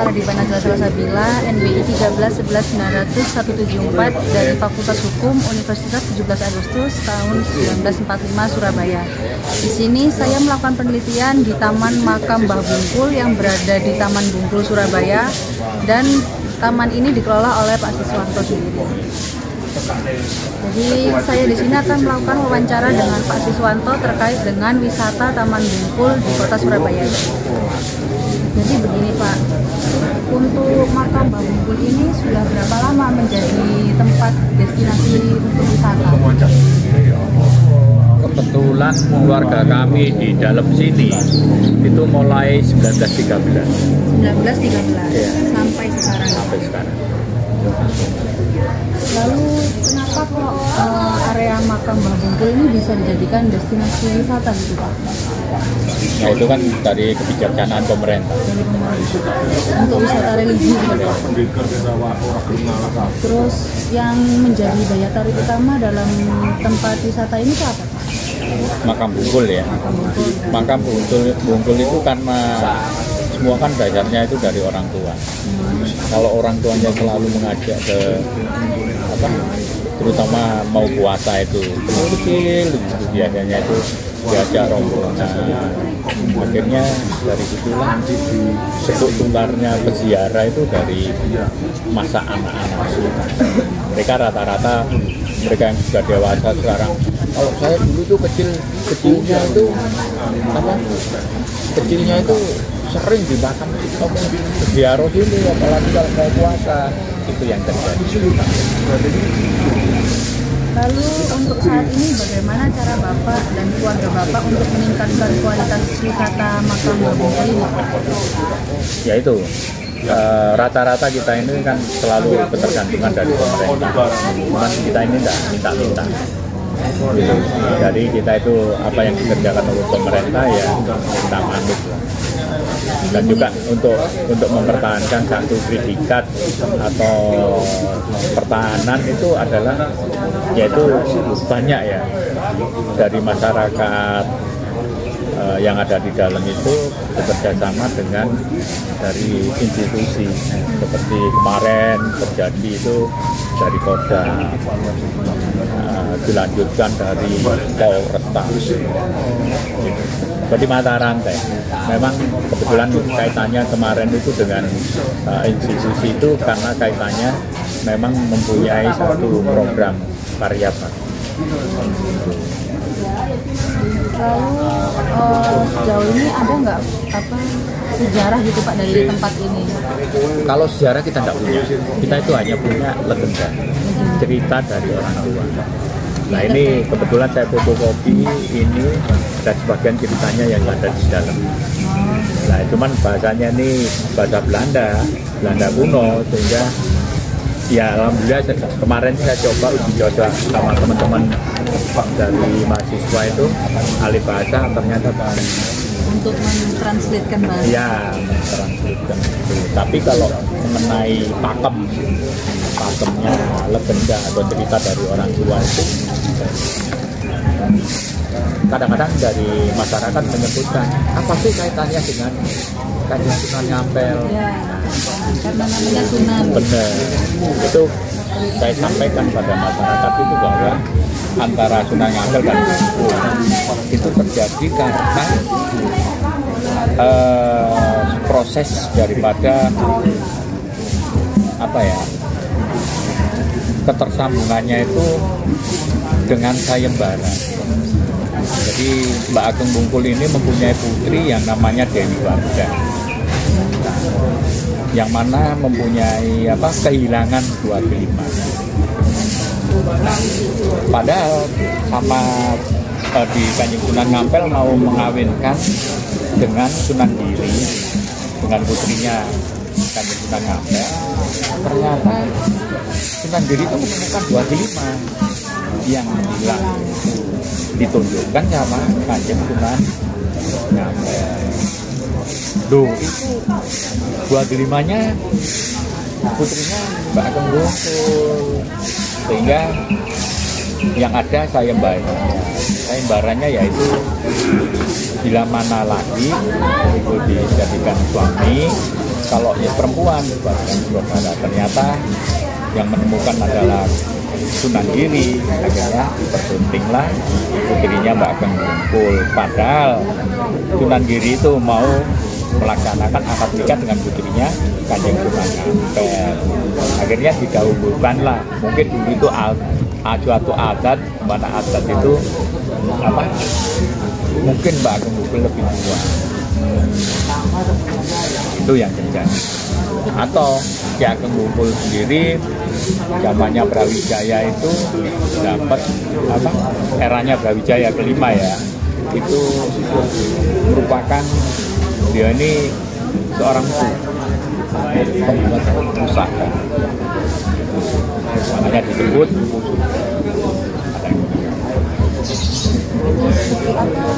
Radipana Salsabila, NBI 13111900-174 dari Fakultas Hukum Universitas 17 Agustus tahun 1945 Surabaya. Di sini saya melakukan penelitian di Taman Makam Mbah Bungkul yang berada di Taman Bungkul Surabaya, dan taman ini dikelola oleh Pak Siswanto sendiri. Jadi saya di sini akan melakukan wawancara dengan Pak Siswanto terkait dengan wisata Taman Bungkul di Kota Surabaya. Jadi begini Pak, untuk makam Mbah Bungkul ini sudah berapa lama menjadi tempat destinasi untuk wisata? Kebetulan keluarga kami di dalam sini itu mulai 1913. 1913 ya. Sampai sekarang. Sampai sekarang. Lalu kenapa kok area makam Mbah Bungkul ini bisa dijadikan destinasi wisata gitu Pak? Nah itu kan dari kebijaksanaan pemerintah. Untuk wisata religi gitu Pak. Terus yang menjadi daya tarik utama dalam tempat wisata ini itu apa Pak? Makam Bungkul ya. Makam Bungkul itu karena semua kan dasarnya itu dari orang tua. Kalau orang tuanya selalu mengajak ke apa, terutama mau puasa itu kecil, biasanya itu diajak rombongan. Akhirnya dari situlah sebut tularnya peziarah itu dari masa anak-anak. Mereka rata-rata mereka yang sudah dewasa sekarang. Kalau saya dulu tuh kecilnya itu sering di makam ziarah ini, apalagi kalau mau puasa, itu yang terjadi. Lalu untuk saat ini bagaimana cara Bapak dan keluarga Bapak untuk meningkatkan kualitas wisata makam Mbah Bungkul ini? Ya itu, rata-rata kita ini kan selalu ketergantungan dari pemerintah. Cuman kita ini tidak minta-minta. Jadi kita itu apa yang dikerjakan oleh pemerintah ya kita manut. Dan juga untuk mempertahankan satu predikat atau pertahanan itu adalah yaitu banyak ya dari masyarakat yang ada di dalam itu bekerjasama dengan dari institusi seperti kemarin terjadi itu dari Koda, dilanjutkan dari Polresta. Jadi mata rantai. Memang kebetulan kaitannya kemarin itu dengan institusi itu karena kaitannya memang mempunyai satu program karya Pak. Lalu sejauh ini ada nggak sejarah gitu Pak dari tempat ini? Kalau sejarah kita nggak punya, kita itu hanya punya legenda, cerita dari orang tua. Nah ini kebetulan saya fotokopi ini dan sebagian ceritanya yang ada di dalam. Nah cuman bahasanya ini bahasa Belanda kuno, sehingga ya alhamdulillah kemarin saya coba uji coba sama teman-teman dari mahasiswa itu ahli bahasa, ternyata untuk mentranslatekan bahasa. Ya, mentranslatekan itu. Tapi kalau mengenai pakemnya legenda atau cerita dari orang tua itu kadang-kadang dari masyarakat menyebutkan apa sih kaitannya dengan Kanjeng Sunan Ngampel? Ya, karena namanya Sunan. Benar. Itu saya sampaikan pada masyarakat itu bahwa antara Sunan Ngampel dan itu terjadi karena proses daripada apa ya, ketersambungannya itu dengan sayembara. Jadi Mbak Ageng Bungkul ini mempunyai putri yang namanya Dewi Wardah, yang mana mempunyai kehilangan dua delima. Nah, padahal sama di Kanjeng Sunan Ngampel mau mengawinkan dengan Sunan Giri, dengan putrinya Kanjeng Sunan Ngampel. Ternyata Sunan Giri itu menemukan dua delima yang hilang, ditunjukkan sama Kanjeng Sunan Ngampel. Duh, itu dua delimanya putrinya Mbak Ageng Bungkul, sehingga yang ada sayembaranya yaitu bila mana lagi itu dijadikan suami, kalau ya perempuan bukan saudara, ternyata yang menemukan adalah Sunan Giri. Akhirnya dipersuntinglah putrinya Mbak Ageng Bungkul, padahal Sunan Giri itu mau melaksanakan akad nikah dengan putrinya Kanjeng Sunan Ampel. Akhirnya didahulukanlah, mungkin dulu itu suatu adat, mana adat itu apa, mungkin Mbak Ageng Bungkul lebih tua, itu yang terjadi. Atau Ki Ageng Bungkul sendiri zamannya Brawijaya itu dapat apa, eranya Brawijaya kelima ya, itu merupakan dia ini seorang pembuat pusaka, makanya disebut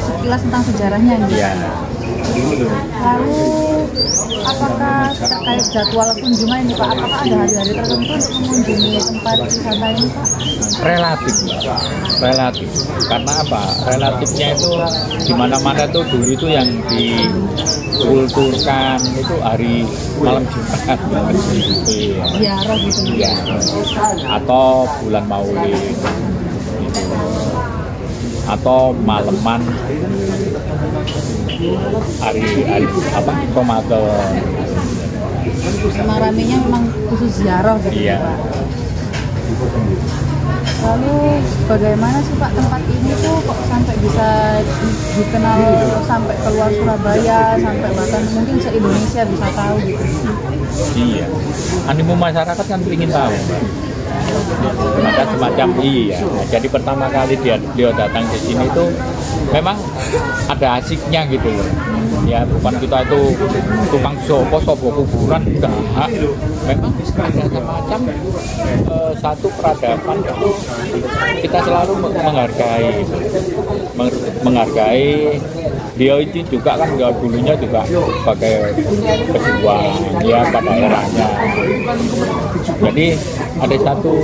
sekilas tentang sejarahnya ini. ya. Lalu apakah terkait jadwal kunjungan ini Pak? Apakah ada hari-hari tertentu untuk mengunjungi tempat wisata ini Pak? Relatif. Karena apa? Relatifnya itu di mana-mana tuh dulu itu yang dikulturkan itu hari malam Jumat. Ziarah gitu. Ya. Atau bulan Maulid. Gitu. Atau maleman hari apa, Ramadan. Memang ramenya memang khusus ziarah gitu Iya. Pak. Lalu bagaimana sih Pak tempat ini tuh kok sampai bisa dikenal sampai keluar Surabaya, sampai bahkan mungkin se-Indonesia bisa tahu gitu? Iya. Animo masyarakat kan ingin tahu. Ada semacam iya. Jadi pertama kali dia datang ke sini tuh memang ada asiknya gitu loh. Ya bukan kita itu tukang sopo kuburan, enggak. Memang ada semacam satu peradaban itu kita selalu menghargai. Dia itu juga kan dulunya juga sebagai pejuang ya pada eranya. Jadi ada satu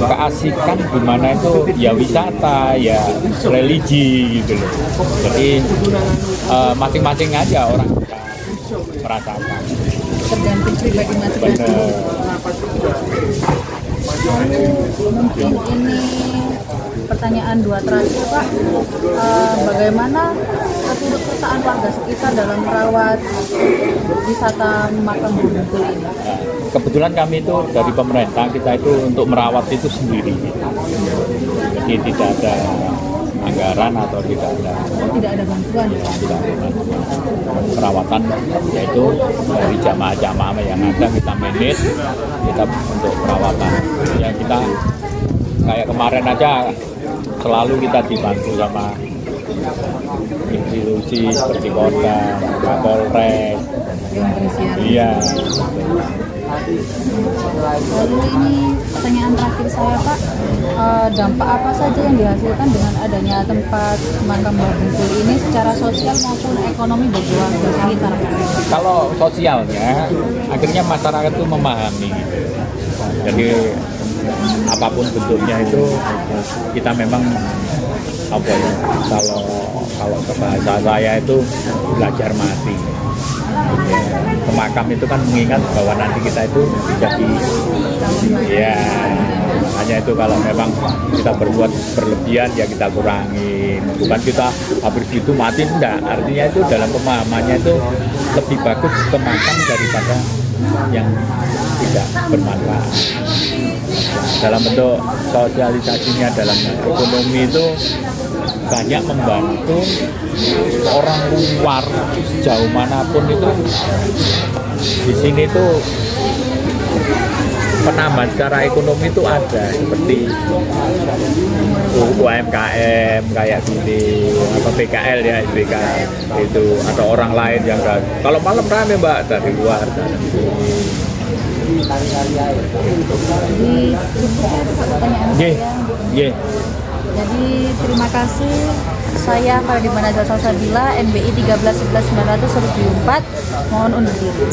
keasikan di mana itu ya wisata, ya religi gitu loh. Jadi masing-masing aja orang bisa merasakan. Tergantung pribadi masing-masing. Lalu mungkin ini pertanyaan dua terakhir Pak, bagaimana keturut-sertaan warga sekitar dalam merawat wisata makam Bungkul ini? Kebetulan kami itu dari pemerintah kita itu untuk merawat itu sendiri, jadi tidak ada anggaran atau tidak ada bantuan ya? Tidak ada perawatan, yaitu dari jamaah-jamaah yang ada kita manage, kita untuk perawatan. Ya kita kayak kemarin aja selalu kita dibantu sama institusi seperti Kota, Kapolres. Iya. Lalu ini pertanyaan terakhir saya Pak, dampak apa saja yang dihasilkan dengan adanya tempat makam Bungkul ini secara sosial maupun ekonomi bagi warga sekitar? Kalau sosialnya, akhirnya masyarakat itu memahami. Jadi apapun bentuknya itu kita memang apa ya, kalau bahasa saya itu belajar mati. Ke makam itu kan mengingat bahwa nanti kita itu jadi ya, hanya itu kalau memang kita berbuat berlebihan ya kita kurangin, bukan kita habis itu mati, enggak. Artinya itu dalam pemahamannya itu lebih bagus ke makam daripada yang tidak bermanfaat. Dalam bentuk sosialisasinya dalam ekonomi itu banyak membantu orang luar sejauh manapun itu. Di sini tuh penambahan secara ekonomi itu ada, seperti UMKM kayak gini, apa PKL ya, SBK itu, atau orang lain yang kalau malam rame Mbak dari luar. Jadi terima kasih. Saya Fardimana Salsabila, NBI 13 11 900 2004. Mohon undur diri.